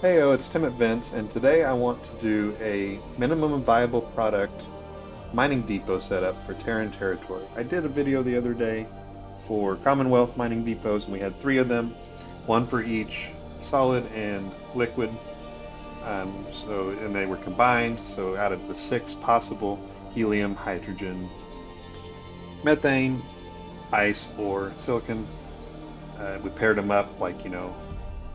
Heyo, it's Tim at Vince, and today I want to do a minimum viable product mining depot setup for Terran territory. I did a video the other day for Commonwealth mining depots, and we had three of them, one for each solid and liquid. And they were combined. So out of the six possible, helium, hydrogen, methane, ice, or silicon, we paired them up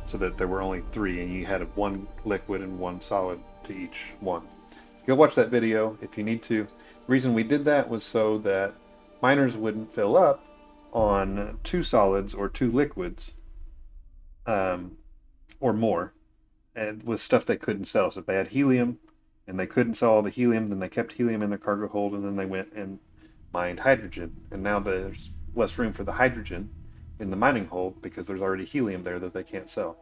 so that there were only three, and you had one liquid and one solid to each one. Go watch that video if you need to. The reason we did that was so that miners wouldn't fill up on two solids or two liquids, um, or more, and with stuff they couldn't sell. So if they had helium and they couldn't sell all the helium, then they kept helium in their cargo hold, and then they went and mined hydrogen. And now there's less room for the hydrogen in the mining hold because there's already helium there that they can't sell.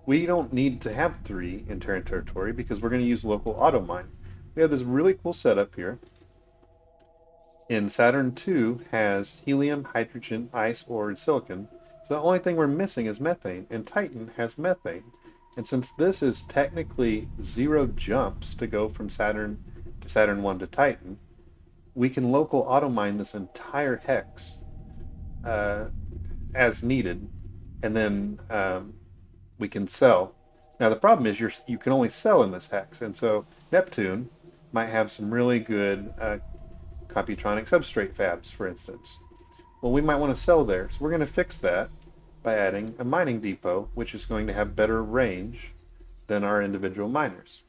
We don't need to have three in Terran territory because we're going to use local auto mine. We have this really cool setup here. In Saturn II has helium, hydrogen, ice, or silicon. So the only thing we're missing is methane, and Titan has methane. And since this is technically zero jumps to go from Saturn to Saturn 1 to Titan, we can local auto mine this entire hex uh, as needed, and then we can sell. Now the problem is you can only sell in this hex, and so Neptune might have some really good Computronic substrate fabs, for instance. Well, we might want to sell there, so we're going to fix that by adding a mining depot, which is going to have better range than our individual miners.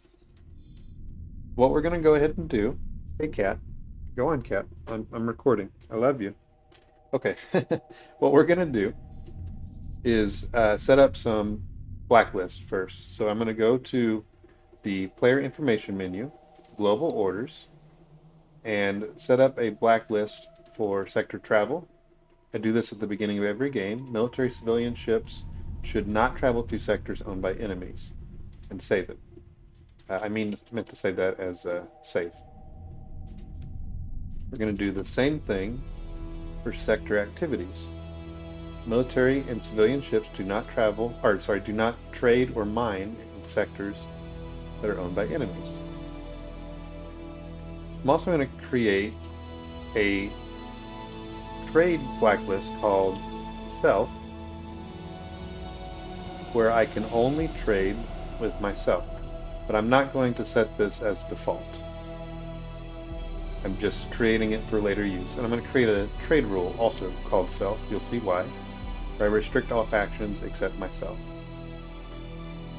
What we're going to go ahead and do, hey cat, go on cat, I'm recording, I love you. Okay, what we're going to do is set up some blacklists first. So I'm going to go to the player information menu, global orders, and set up a blacklist for sector travel. I do this at the beginning of every game. Military civilian ships should not travel through sectors owned by enemies, and save it. Meant to save that as save. We're going to do the same thing for sector activities. Military and civilian ships do not trade or mine in sectors that are owned by enemies. I'm also going to create a trade blacklist called self, where I can only trade with myself. But I'm not going to set this as default. I'm just creating it for later use. And I'm going to create a trade rule also called self. You'll see why. Where I restrict all factions except myself.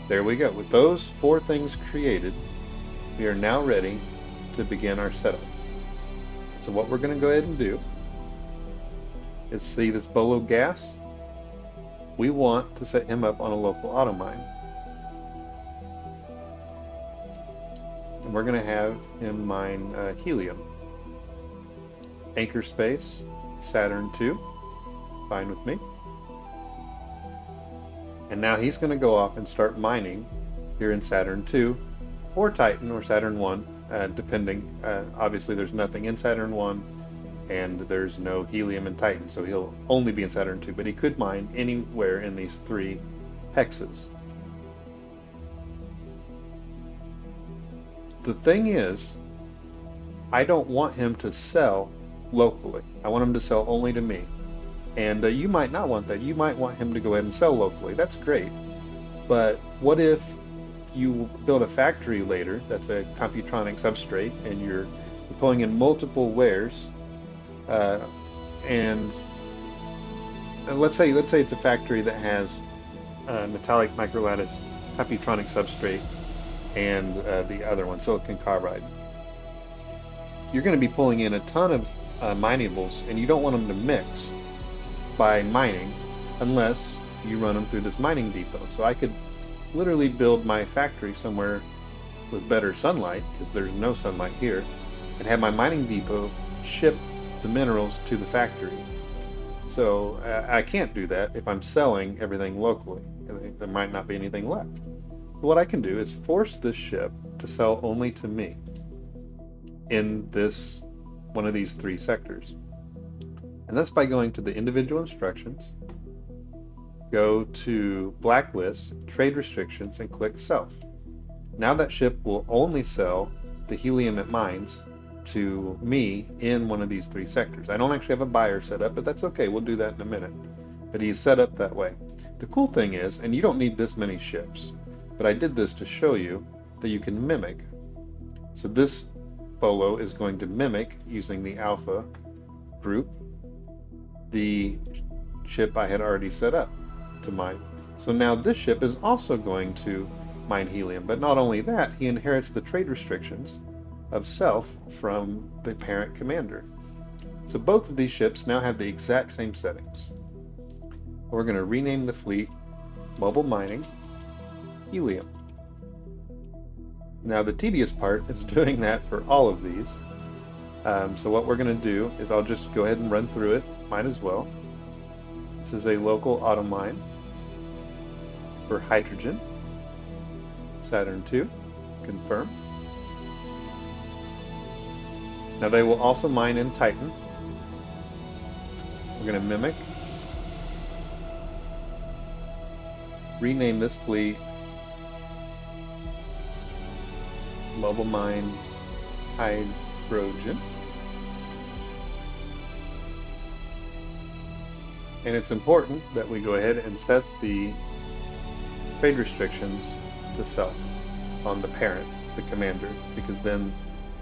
There we go. With those four things created, we are now ready to begin our setup. So what we're going to go ahead and do is see this Bolo Gas. We want to set him up on a local auto mine. And we're going to have him mine helium. Anchor space, Saturn II, fine with me. And now he's going to go off and start mining here in Saturn II, or Titan, or Saturn 1, depending. Obviously there's nothing in Saturn 1, and there's no helium in Titan, so he'll only be in Saturn 2, but he could mine anywhere in these three hexes. The thing is, I don't want him to sell locally. I want him to sell only to me. And you might not want that. You might want him to go ahead and sell locally. That's great. But what if you build a factory later that's a Computronic substrate, and you're pulling in multiple wares, and let's say it's a factory that has metallic microlattice Computronic substrate and the other one, silicon carbide. You're going to be pulling in a ton of minables, and you don't want them to mix by mining unless you run them through this mining depot. So I could literally build my factory somewhere with better sunlight, because there's no sunlight here, and have my mining depot ship the minerals to the factory. So I can't do that if I'm selling everything locally. There might not be anything left. What I can do is force this ship to sell only to me in this one of these three sectors. And that's by going to the individual instructions, go to blacklist, trade restrictions, and click self. Now that ship will only sell the helium it mines to me in one of these 3 sectors. I don't actually have a buyer set up, but that's okay. We'll do that in a minute. But he's set up that way. The cool thing is, and you don't need this many ships, but I did this to show you that you can mimic. So this Bolo is going to mimic, using the alpha group, the ship I had already set up to mine. So now this ship is also going to mine helium, but not only that, he inherits the trade restrictions of self from the parent commander. So both of these ships now have the exact same settings. We're going to rename the fleet Mobile Mining Helium. Now the tedious part is doing that for all of these. So what we're going to do is I'll just go ahead and run through it. Might as well. This is a local auto mine for hydrogen. Saturn II. Confirm. Now they will also mine in Titan. We're going to mimic. Rename this fleet Mobile Mine Hydrogen. And it's important that we go ahead and set the trade restrictions to self on the parent, the commander, because then,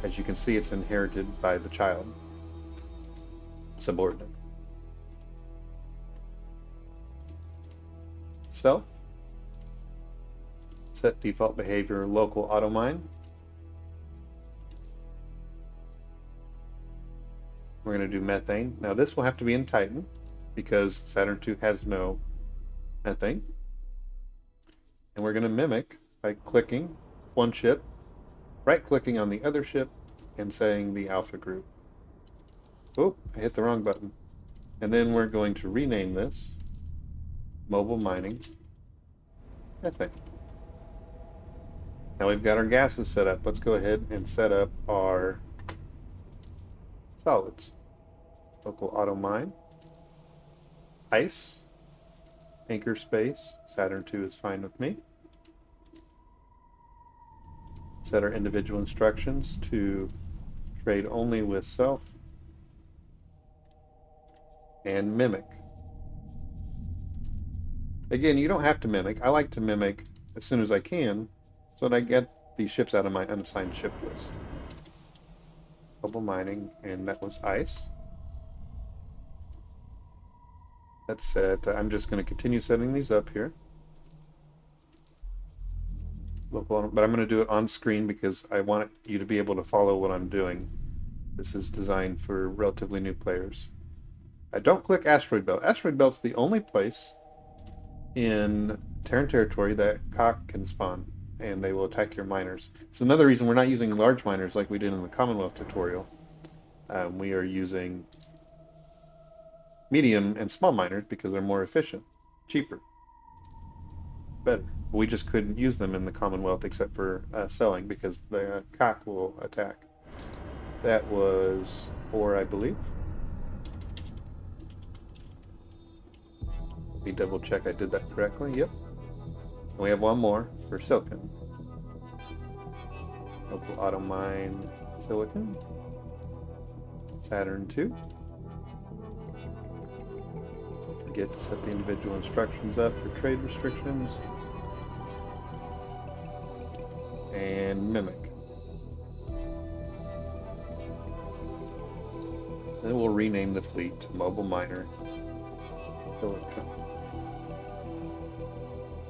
as you can see, it's inherited by the child, subordinate. Self. Set default behavior local auto mine. We're going to do methane. Now this will have to be in Titan because Saturn II has no methane. And we're going to mimic by clicking one ship, right-clicking on the other ship, and saying the alpha group. Oh, I hit the wrong button. And then we're going to rename this Mobile Mining Methane. Now we've got our gases set up. Let's go ahead and set up our solids. Local auto mine. Ice. Anchor space. Saturn II is fine with me. Set our individual instructions to trade only with self. And mimic. Again, you don't have to mimic. I like to mimic as soon as I can so that I get these ships out of my unassigned ship list. Mobile mining, and that was ice. That's set. I'm just going to continue setting these up here. Local, but I'm going to do it on screen because I want you to be able to follow what I'm doing. This is designed for relatively new players. I don't click Asteroid Belt. Asteroid Belt's the only place in Terran territory that cock can spawn, and they will attack your miners. It's another reason we're not using large miners like we did in the Commonwealth tutorial. We are using medium and small miners because they're more efficient, cheaper, better. We just couldn't use them in the Commonwealth except for selling because the cock will attack. That was 4, I believe. Let me double check I did that correctly. Yep. We have one more for silicon. Local auto mine silicon. Saturn II. Don't forget to set the individual instructions up for trade restrictions. And mimic. Then we'll rename the fleet to Mobile Miner Silicon.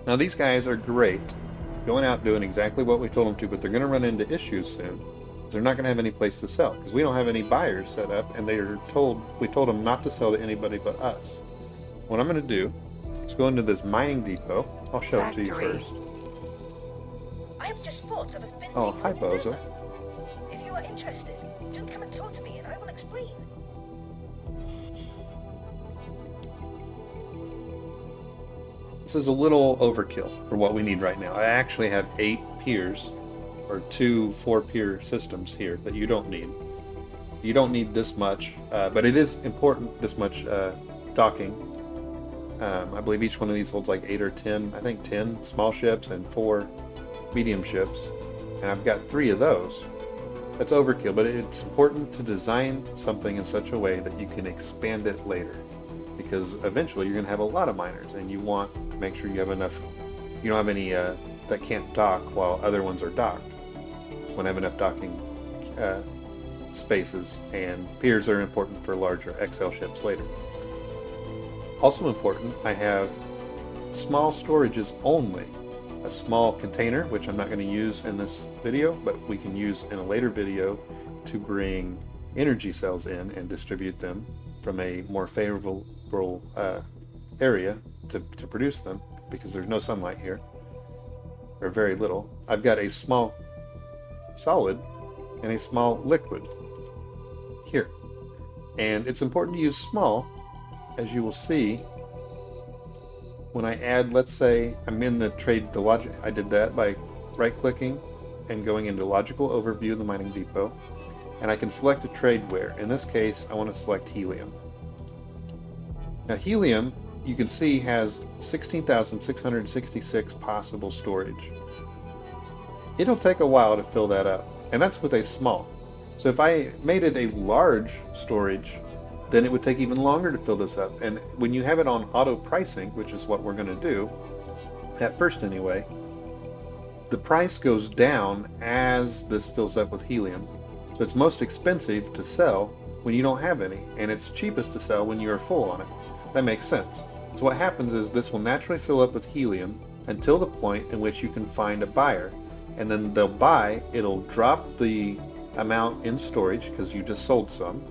Now these guys are great, going out doing exactly what we told them to, but they're going to run into issues soon. They're not going to have any place to sell because we don't have any buyers set up, and we told them not to sell to anybody but us. What I'm going to do is go into this mining depot. I'll show it to you first. I have just thought of a fin. Oh, hi, Bozo. If you are interested, do come and talk to me and I will explain. This is a little overkill for what we need right now. I actually have 8 piers, or 2 4-pier systems here that you don't need. You don't need this much, but it is important, this much docking. I believe each one of these holds like 8 or 10, I think 10 small ships and 4 medium ships. And I've got 3 of those. That's overkill, but it's important to design something in such a way that you can expand it later. Because eventually you're going to have a lot of miners, and you want to make sure you have enough. You don't have any that can't dock while other ones are docked. You want to have enough docking uh, spaces, and piers are important for larger XL ships later. Also important, I have small storages only. A small container, which I'm not going to use in this video, but we can use in a later video to bring energy cells in and distribute them from a more favorable area to produce them, because there's no sunlight here, or very little. I've got a small solid and a small liquid here. And it's important to use small, as you will see when I add, let's say I'm in the logic, I did that by right-clicking and going into logical overview of the mining depot, and I can select a trade where. In this case, I want to select helium. Now helium, you can see, has 16,666 possible storage. It'll take a while to fill that up, and that's with a small. So if I made it a large storage, then it would take even longer to fill this up. And when you have it on auto pricing, which is what we're going to do, at first anyway, the price goes down as this fills up with helium. So it's most expensive to sell when you don't have any, and it's cheapest to sell when you are full on it. That makes sense. So what happens is this will naturally fill up with helium until the point in which you can find a buyer. And then they'll buy, it'll drop the amount in storage because you just sold some,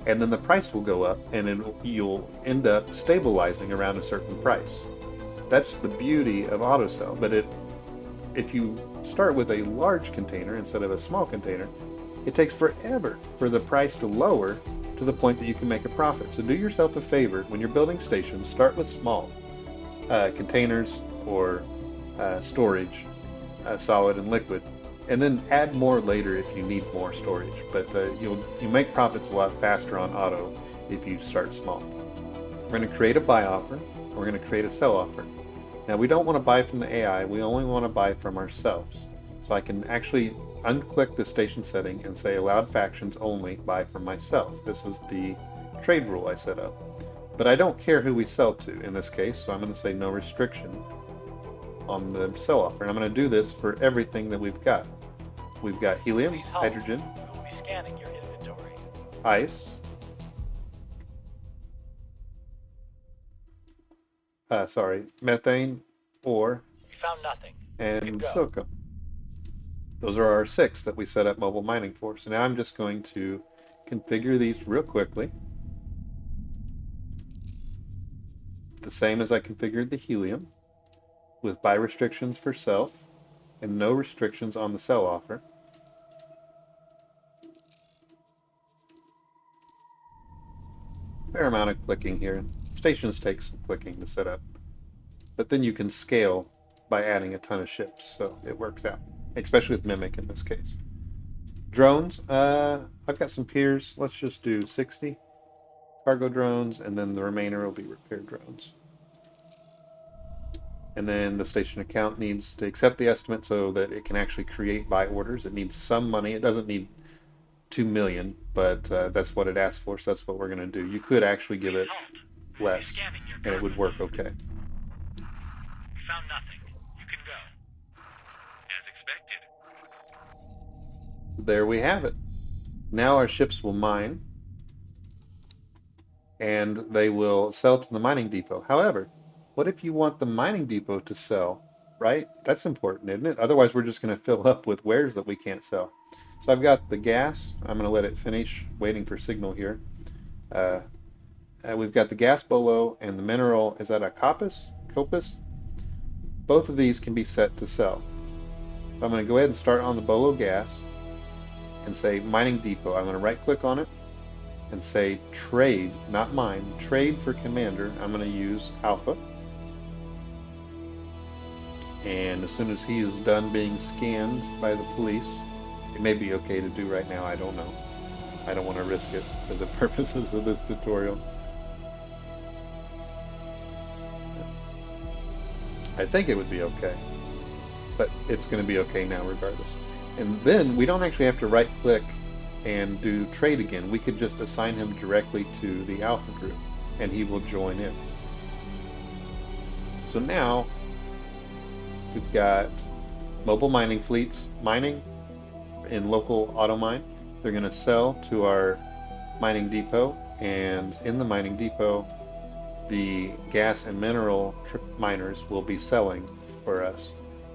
and then the price will go up, and you'll end up stabilizing around a certain price. That's the beauty of AutoSell. But if you start with a large container instead of a small container, it takes forever for the price to lower to the point that you can make a profit. So do yourself a favor, when you're building stations, start with small containers or storage, solid and liquid, and then add more later if you need more storage. But you make profits a lot faster on auto if you start small. We're going to create a buy offer. We're going to create a sell offer. Now we don't want to buy from the AI. We only want to buy from ourselves. So I can actually unclick the station setting and say allowed factions only, buy from myself. This is the trade rule I set up. But I don't care who we sell to in this case, so I'm going to say no restriction on the sell offer. And I'm going to do this for everything that we've got. We've got helium, hydrogen, we will be scanning your inventory. Ice, methane, ore, We found nothing. and silicon. Those are our 6 that we set up mobile mining for. So now I'm just going to configure these real quickly. The same as I configured the helium, with buy restrictions for self and no restrictions on the sell offer. Fair amount of clicking here. Stations take some clicking to set up, but then you can scale by adding a ton of ships, so it works out, especially with Mimic in this case. Drones, I've got some piers. Let's just do 60 cargo drones, and then the remainder will be repair drones. And then the station account needs to accept the estimate so that it can actually create buy orders. It needs some money. It doesn't need 2 million, but that's what it asked for, so that's what we're going to do. You could actually give it less, and it would work okay. We found nothing. You can go. As expected. There we have it. Now our ships will mine, and they will sell to the mining depot. However, what if you want the mining depot to sell, right? That's important, isn't it? Otherwise, we're just going to fill up with wares that we can't sell. So I've got the gas. I'm going to let it finish waiting for signal here. We've got the gas bolo and the mineral. Is that a coppice? Both of these can be set to sell. So I'm going to go ahead and start on the bolo gas and say mining depot. I'm going to right click on it and say trade, not mine, trade for commander. I'm going to use alpha. And as soon as he is done being scanned by the police, it may be okay to do right now, I don't know. I don't want to risk it for the purposes of this tutorial. I think it would be okay, but it's going to be okay now regardless. And then we don't actually have to right click and do trade again. We could just assign him directly to the alpha group and he will join in. So now we've got mobile mining fleets mining in local auto mine. They're going to sell to our mining depot, and in the mining depot, the gas and mineral miners will be selling for us.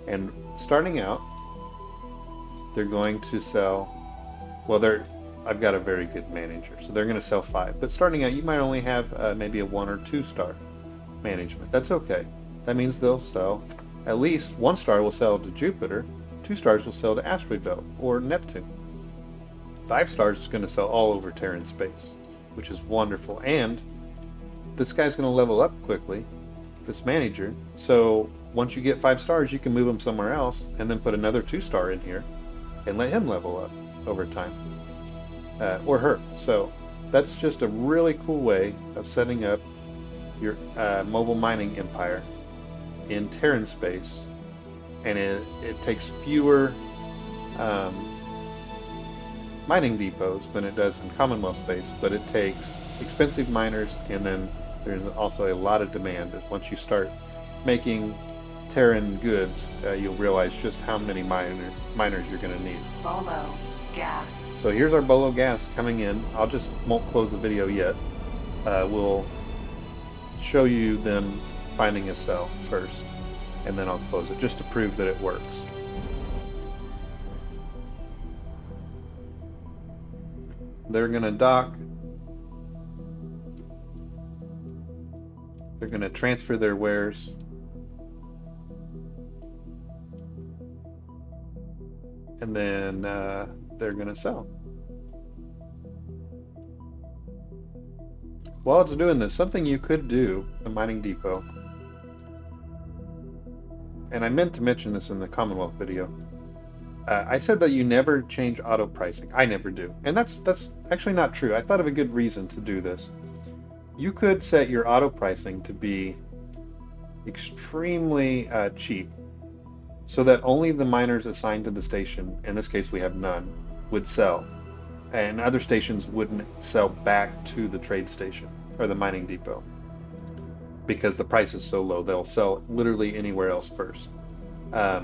And starting out, they're going to sell, well, I've got a very good manager, so they're going to sell 5. But starting out, you might only have maybe a 1 or 2 star management. That's okay. That means they'll sell, at least 1 star will sell to Jupiter, 2 stars will sell to Asteroid Belt or Neptune. 5 stars is going to sell all over Terran space, which is wonderful. And this guy's going to level up quickly, this manager. So once you get 5 stars, you can move him somewhere else and then put another 2 star in here and let him level up over time, or her. So that's just a really cool way of setting up your mobile mining empire in Terran space, and it takes fewer mining depots than it does in Commonwealth space, but it takes expensive miners, and then there's also a lot of demand. As once you start making Terran goods, you'll realize just how many miners you're going to need. Bolo gas. So here's our Bolo gas coming in. I'll just won't close the video yet. We'll show you them finding a cell first, and then I'll close it just to prove that it works. They're going to dock. They're going to transfer their wares. And then they're going to sell. While it's doing this, something you could do, the mining depot, and I meant to mention this in the Commonwealth video. I said that you never change auto pricing. I never do. And that's actually not true. I thought of a good reason to do this. You could set your auto pricing to be extremely cheap, so that only the miners assigned to the station, in this case we have none, would sell. And other stations wouldn't sell back to the trade station or the mining depot because the price is so low. They'll sell literally anywhere else first. I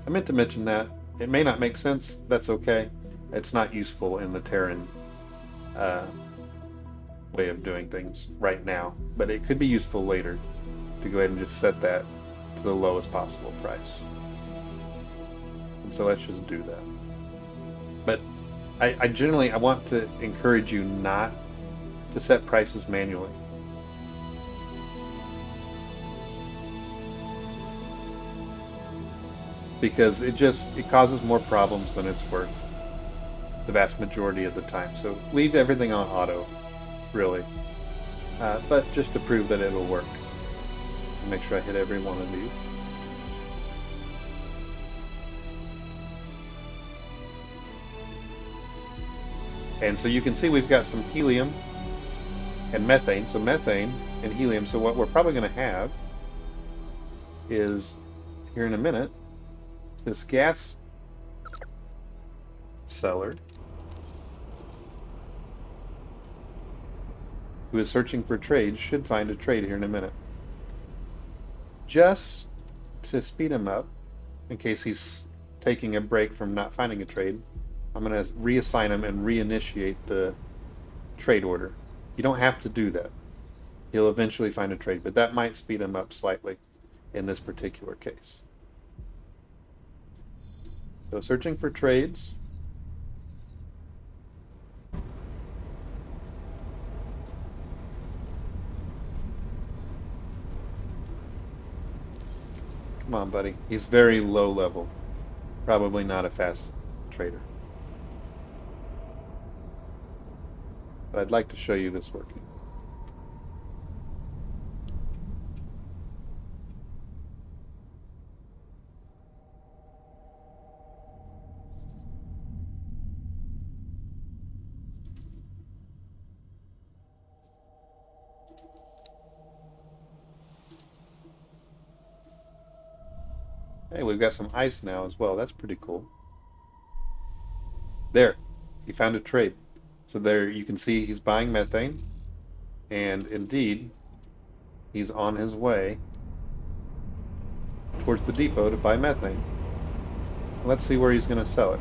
meant to mention that. It may not make sense. That's okay. It's not useful in the Terran way of doing things right now, but it could be useful later to go ahead and just set that to the lowest possible price. And so let's just do that. But I generally want to encourage you not to set prices manually. Because it causes more problems than it's worth the vast majority of the time. So leave everything on auto, really. But just to prove that it'll work. So make sure I hit every one of these. And so you can see we've got some helium and methane. So methane and helium. So what we're probably going to have is, here in a minute, this gas seller who is searching for trades should find a trade here in a minute. Just to speed him up, in case he's taking a break from not finding a trade, I'm going to reassign him and reinitiate the trade order. You don't have to do that. He'll eventually find a trade, but that might speed him up slightly in this particular case. So searching for trades. Come on, buddy. He's very low level. Probably not a fast trader. But I'd like to show you this working. Hey, we've got some ice now as well. That's pretty cool. There, he found a trade. So there you can see he's buying methane, and indeed, he's on his way towards the depot to buy methane. Let's see where he's going to sell it.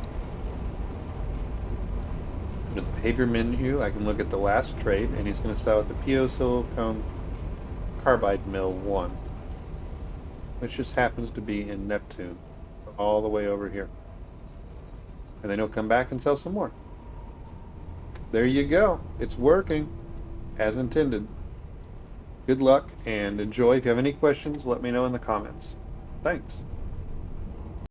Go to the behavior menu, I can look at the last trade, and he's going to sell at the PO Silicon Carbide Mill 1, which just happens to be in Neptune, all the way over here. And then he'll come back and sell some more. There you go. It's working as intended. Good luck and enjoy. If you have any questions, let me know in the comments. Thanks.